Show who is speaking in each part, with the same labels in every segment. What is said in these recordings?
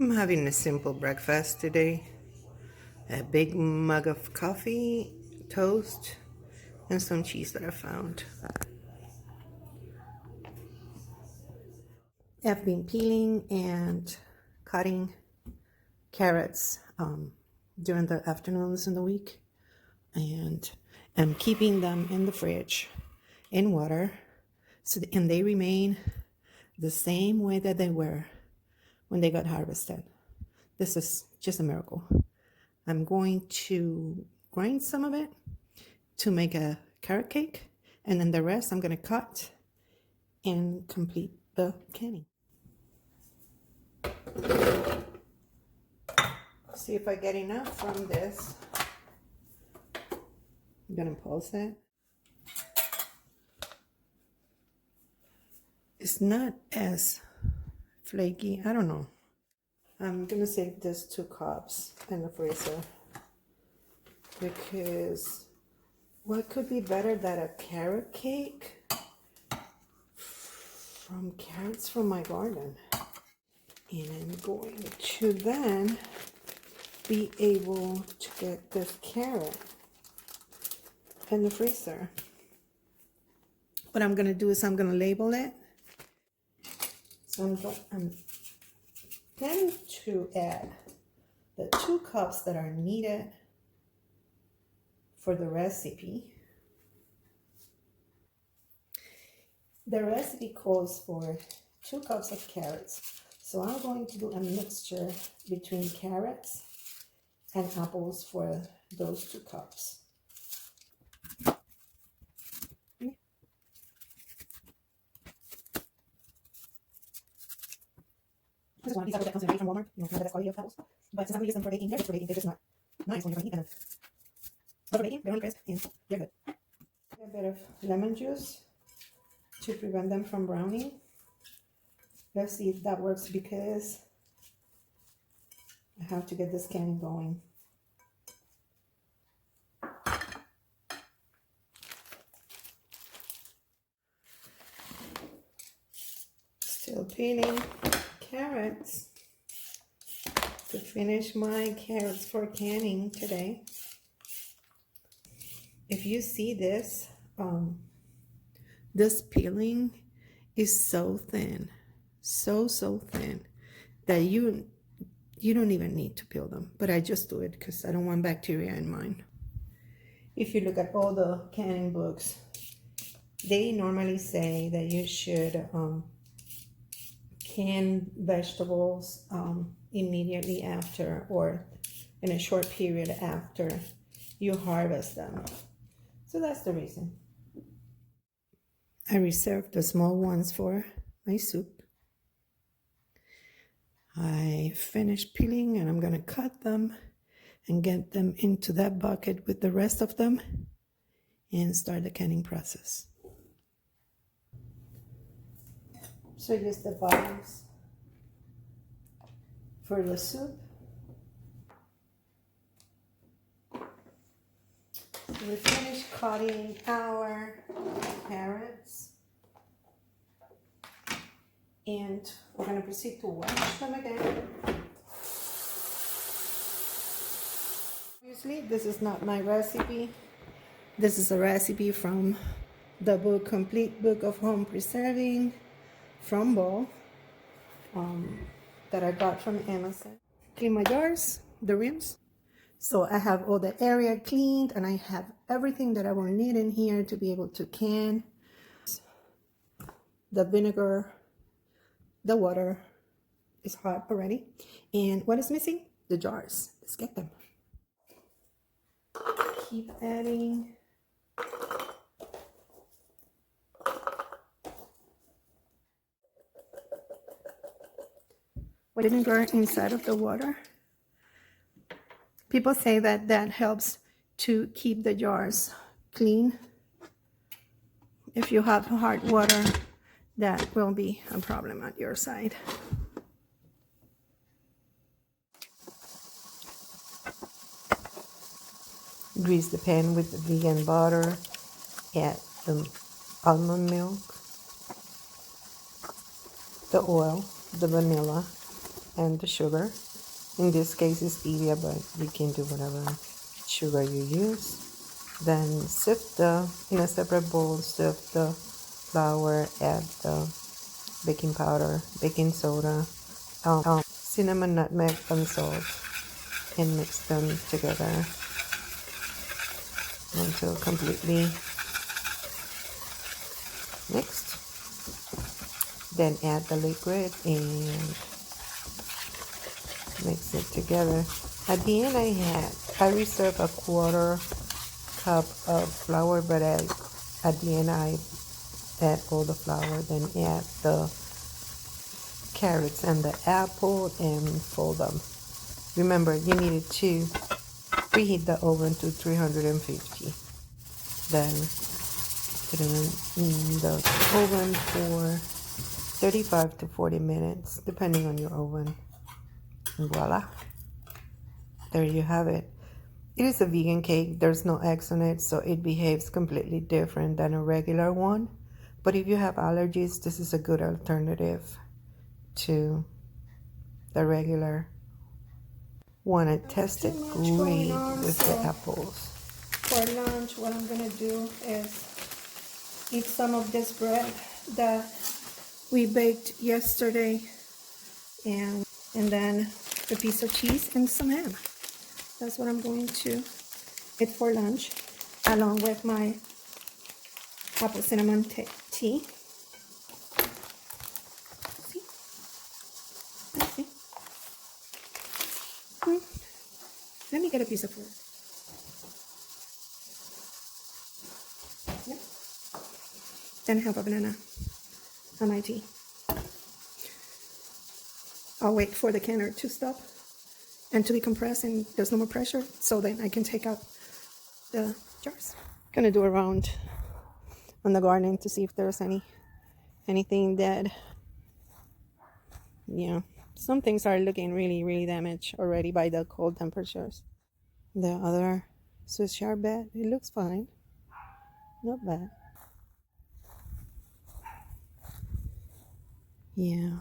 Speaker 1: I'm having a simple breakfast today. A big mug of coffee, toast, and some cheese that I found. I've been peeling and cutting carrots during the afternoons in the week, and I'm keeping them in the fridge in water, and they remain the same way that they were when they got harvested. This is just a miracle. I'm going to grind some of it to make a carrot cake, and then the rest I'm going to cut and complete the canning. See if I get enough from this. I'm going to pulse that. It's not as flaky. I don't know. I'm going to save this 2 cups in the freezer because what could be better than a carrot cake from carrots from my garden? And I'm going to then be able to get this carrot in the freezer. What I'm going to do is I'm going to label it. So I'm planning to add the 2 cups that are needed for the recipe. The recipe calls for 2 cups of carrots. So I'm going to do a mixture between carrots and apples for those 2 cups. This is one of these apples that comes in a bag from Walmart. You know, not the best quality of apples. But since I'm going to use them for baking, they're good for baking. They're just not nice when you're going to eat them. But for baking, they're only crisp and they're good. A bit of lemon juice to prevent them from browning. Let's see if that works because I have to get this canning going. Still peeling carrots to finish my carrots for canning today. If you see this, this peeling is so thin, so thin that you don't even need to peel them. But I just do it because I don't want bacteria in mine. If you look at all the canning books, they normally say that you should can vegetables immediately after or in a short period after you harvest them. So that's the reason. I reserved the small ones for my soup. I finished peeling and I'm going to cut them and get them into that bucket with the rest of them and start the canning process. So use the bottoms for the soup. So we finished cutting our carrots and we're going to proceed to wash them again. Obviously, this is not my recipe. This is a recipe from the book Complete Book of Home Preserving from Ball that I got from Amazon. Clean my jars, the rims. So I have all the area cleaned and I have everything that I will need in here to be able to can. The vinegar, the water is hot already. And what is missing? The jars. Let's get them. Keep adding. Vinegar inside of the water. People say that that helps to keep the jars clean. If you have hard water, that will be a problem at your side. Grease the pan with the vegan butter. Add the almond milk, the oil, the vanilla, and the sugar. In this case, it's stevia, but you can do whatever sugar you use. Then sift in a separate bowl, sift the flour, add the baking powder, baking soda, cinnamon, nutmeg, and salt, and mix them together until completely mixed. Then add the liquid and mix it together. At the end, I reserved a quarter cup of flour, but at the end I add all the flour, then add the carrots and the apple and fold them. Remember, you needed to preheat the oven to 350. Then put it in the oven for 35 to 40 minutes, depending on your oven. And voila, there you have it. It is a vegan cake. There's no eggs on it, so it behaves completely different than a regular one. But if you have allergies, this is a good alternative to the regular one. It tested great with the apples. For lunch, what I'm gonna do is eat some of this bread that we baked yesterday, and then a piece of cheese and some ham. That's what I'm going to eat for lunch, along with my apple cinnamon tea. See? Let's see. Let me get a piece of fruit. Yep. Then have a banana on my tea. I'll wait for the canner to stop and to be compressed and there's no more pressure, so then I can take out the jars. Gonna do a round on the garden to see if there's anything dead. Yeah, some things are looking really damaged already by the cold temperatures. The other Swiss chard bed, it looks fine, not bad. Yeah,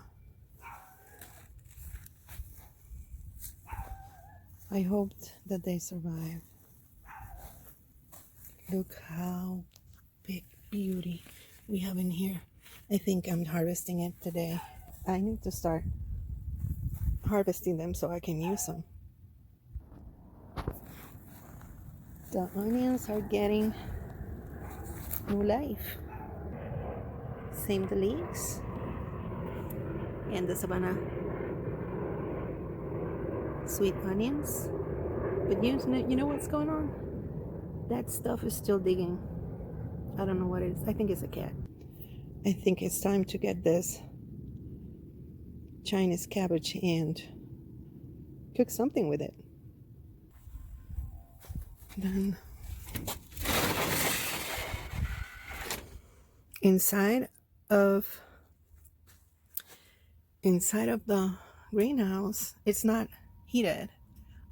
Speaker 1: I hoped that they survive. Look how big beauty we have in here. I think I'm harvesting it today. I need to start harvesting them so I can use them. The onions are getting new life. Same the leeks and the Savannah sweet onions. But you know what's going on? That stuff is still digging. I don't know what it is. I think it's a cat. I think it's time to get this Chinese cabbage and cook something with it. Then inside of the greenhouse, it's not heated.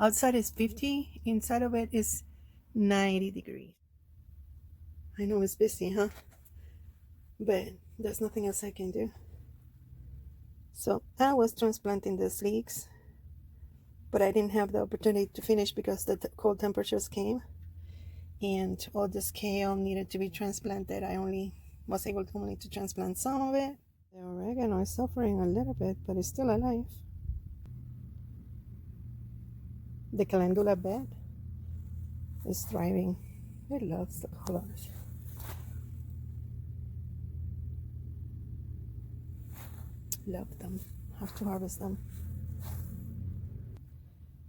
Speaker 1: Outside is 50, inside of it is 90 degrees. I know it's busy, huh? But there's nothing else I can do. So I was transplanting these leeks, but I didn't have the opportunity to finish because the cold temperatures came and all this kale needed to be transplanted. I only was able to transplant some of it. The oregano is suffering a little bit, but it's still alive. The calendula bed is thriving. It loves the colors. Love them. Have to harvest them.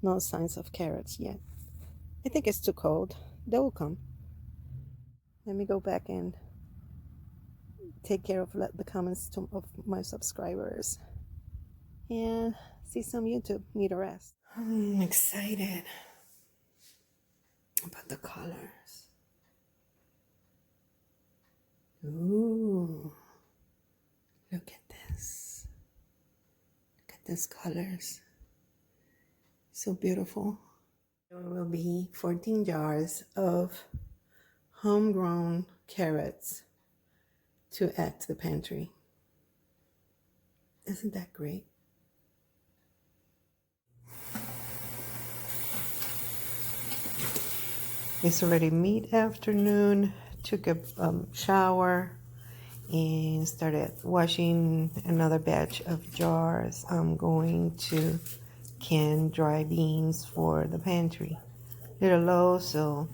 Speaker 1: No signs of carrots yet. I think it's too cold. They will come. Let me go back and take care of the comments of my subscribers and see some YouTube. Need a rest. I'm excited about the colors. Ooh, look at this. Look at these colors. So beautiful. There will be 14 jars of homegrown carrots to add to the pantry. Isn't that great? It's already mid-afternoon. Took a shower and started washing another batch of jars. I'm going to can dry beans for the pantry. They're low, so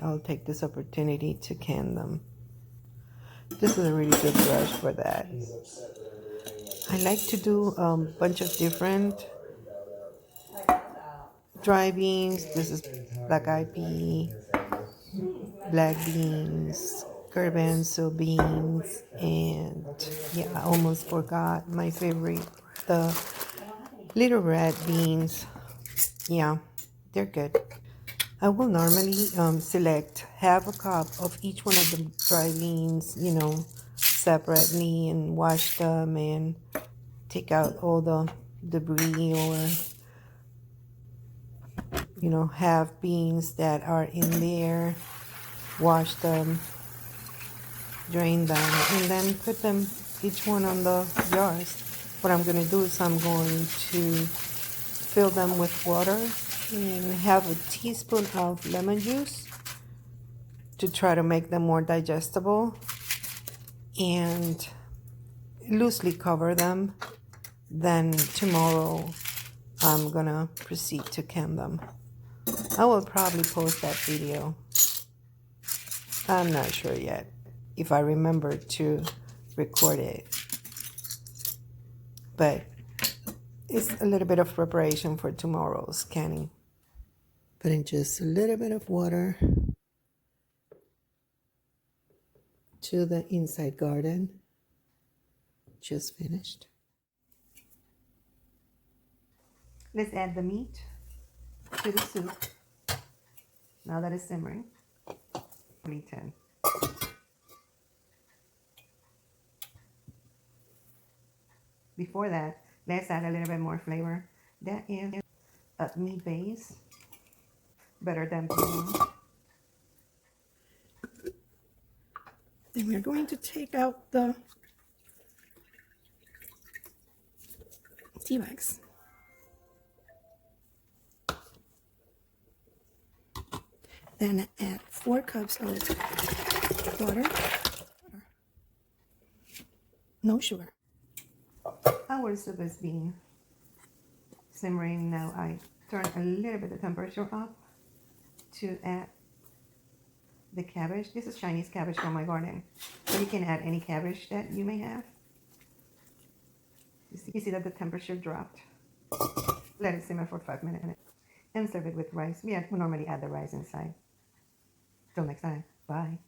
Speaker 1: I'll take this opportunity to can them. This is a really good brush for that. I like to do a bunch of different dry beans. This is black eyed pea, black beans, garbanzo beans, and yeah, I almost forgot my favorite, the little red beans. Yeah, they're good. I will normally select half a cup of each one of the dry beans, separately, and wash them and take out all the debris or, half beans that are in there. Wash them, drain them, and then put them each one on the jars. What I'm going to do is I'm going to fill them with water and have a teaspoon of lemon juice to try to make them more digestible, and loosely cover them. Then tomorrow I'm gonna proceed to can them. I will probably post that video. I'm not sure yet if I remember to record it, but it's a little bit of preparation for tomorrow's canning. Putting just a little bit of water to the inside garden. Just finished. Let's add the meat to the soup. Now that it's simmering. 10. Before that, let's add a little bit more flavor. That is a meat base, better than plain. Then we're going to take out the tea bags. Then add 4 cups of water. No sugar. Our soup is being simmering now. I turn a little bit the temperature up to add the cabbage. This is Chinese cabbage from my garden, but you can add any cabbage that you may have. You see that the temperature dropped. Let it simmer for 5 minutes and serve it with rice. We normally add the rice inside. Till next time. Bye.